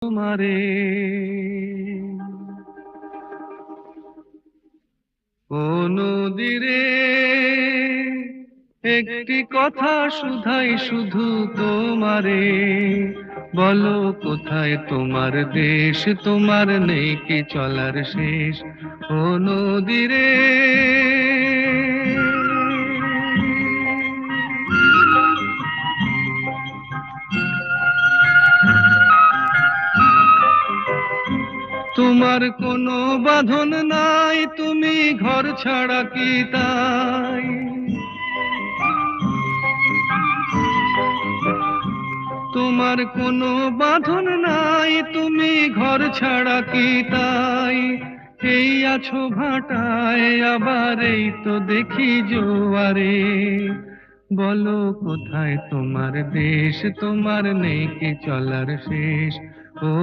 তোমারে ও নদীরে একটি কথা শুধাই শুধু তোমারে, বলো কোথায় তোমার দেশ, তোমার নেই কি চলার শেষ? ও নদীরে তোমার কোনো বাঁধন নাই, তুমি ঘর ছাড়া কি তাই? তোমার কোনো বাঁধন নাই, তুমি ঘর ছাড়া কি তাই? এই আছো ভাটায়, আবার এই তো দেখি জোয়ারে, বলো কোথায় তোমার দেশ, তোমার নেই কি চলার শেষ?